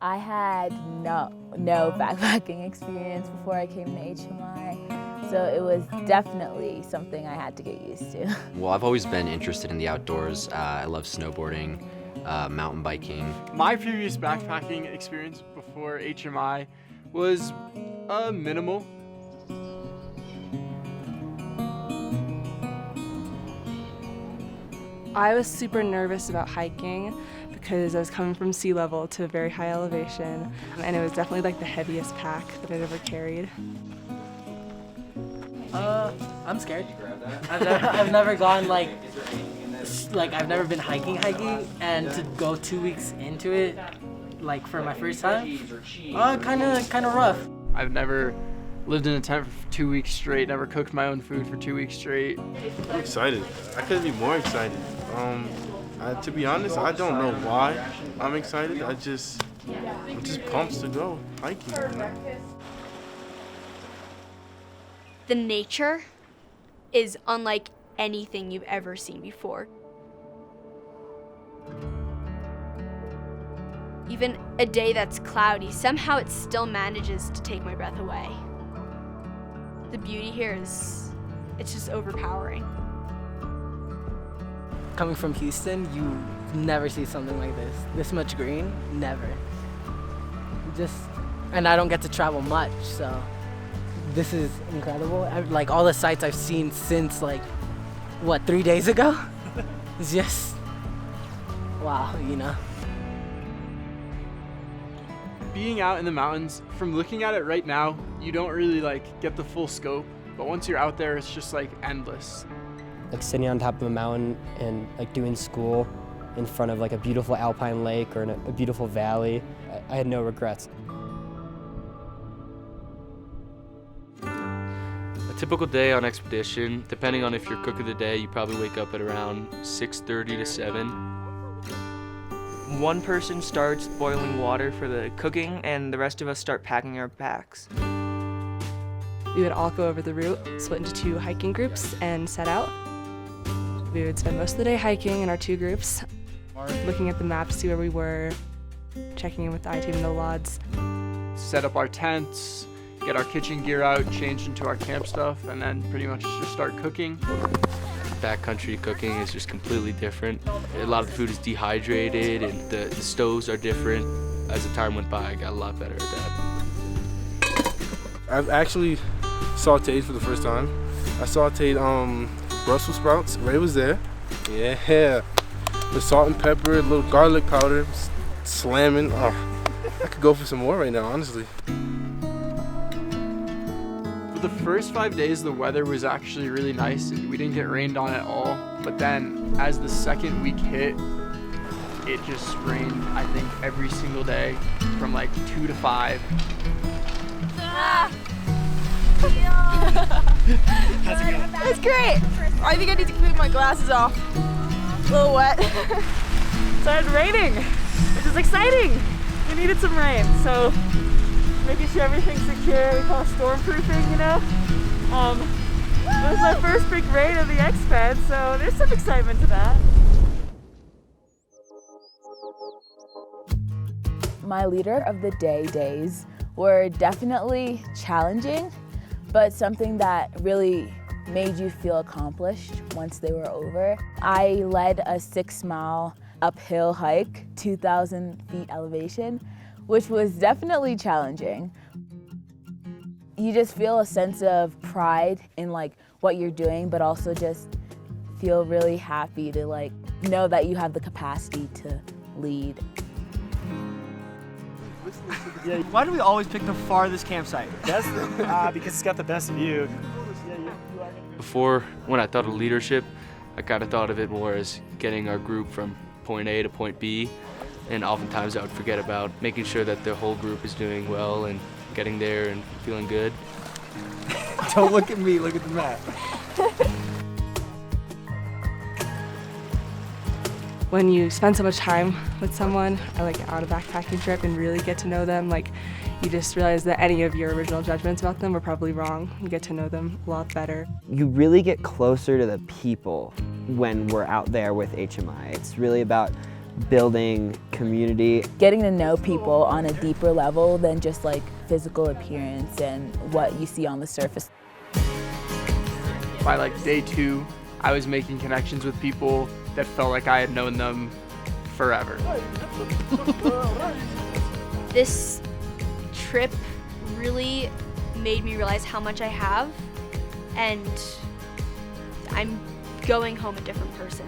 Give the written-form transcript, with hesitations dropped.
I had no backpacking experience before I came to HMI, so it was definitely something I had to get used to. Well, I've always been interested in the outdoors. I love snowboarding, mountain biking. My previous backpacking experience before HMI was minimal. I was super nervous about hiking because I was coming from sea level to a very high elevation, and it was definitely like the heaviest pack that I'd ever carried. I'm scared. I've never gone like I've never been hiking, and to go 2 weeks into it, like for my first time, kind of rough. I've never lived in a tent for 2 weeks straight, never cooked my own food for 2 weeks straight. I'm excited. I couldn't be more excited. To be honest, I don't know why I'm excited. I'm just pumped to go hiking. You know? The nature is unlike anything you've ever seen before. Even a day that's cloudy, somehow it still manages to take my breath away. The beauty here it's just overpowering. Coming from Houston, you never see something like this. This much green, never. And I don't get to travel much, so this is incredible. Like all the sights I've seen since 3 days ago? It's just, wow, you know. Being out in the mountains, from looking at it right now, you don't really get the full scope, but once you're out there, it's just endless. Like sitting on top of a mountain and doing school in front of a beautiful alpine lake or in a beautiful valley, I had no regrets. A typical day on expedition, depending on if you're cook of the day, you probably wake up at around 6:30 to 7. One person starts boiling water for the cooking, and the rest of us start packing our packs. We would all go over the route, split into 2 hiking groups, and set out. We would spend most of the day hiking in our 2 groups, looking at the map, see where we were, checking in with the I-team and the LODs. Set up our tents, get our kitchen gear out, change into our camp stuff, and then pretty much just start cooking. Backcountry cooking is just completely different. A lot of the food is dehydrated and the stoves are different. As the time went by, I got a lot better at that. I've actually sauteed for the first time. I sauteed Brussels sprouts. Ray was there. Yeah. The salt and pepper, a little garlic powder, slamming. Oh, I could go for some more right now, honestly. For the first 5 days, the weather was actually really nice. We didn't get rained on at all. But then, as the second week hit, it just rained, I think, every single day from 2 to 5. That's great. I think I need to keep my glasses off. A little wet. It started raining, which is exciting. We needed some rain, so making sure everything's secure, we call it stormproofing, you know. It was my first big rain of the exped, so there's some excitement to that. My leader of the day days were definitely challenging, but something that really made you feel accomplished once they were over. I led a 6-mile uphill hike, 2,000 feet elevation, which was definitely challenging. You just feel a sense of pride in what you're doing, but also just feel really happy to know that you have the capacity to lead. Yeah. Why do we always pick the farthest campsite? That's because it's got the best view. Before, when I thought of leadership, I kind of thought of it more as getting our group from point A to point B, and oftentimes I would forget about making sure that the whole group is doing well and getting there and feeling good. Don't look at me, look at the map. When you spend so much time with someone, on a backpacking trip and really get to know them, you just realize that any of your original judgments about them were probably wrong. You get to know them a lot better. You really get closer to the people when we're out there with HMI. It's really about building community. Getting to know people on a deeper level than just like physical appearance and what you see on the surface. By like day 2, I was making connections with people that felt like I had known them forever. This trip really made me realize how much I have, and I'm going home a different person.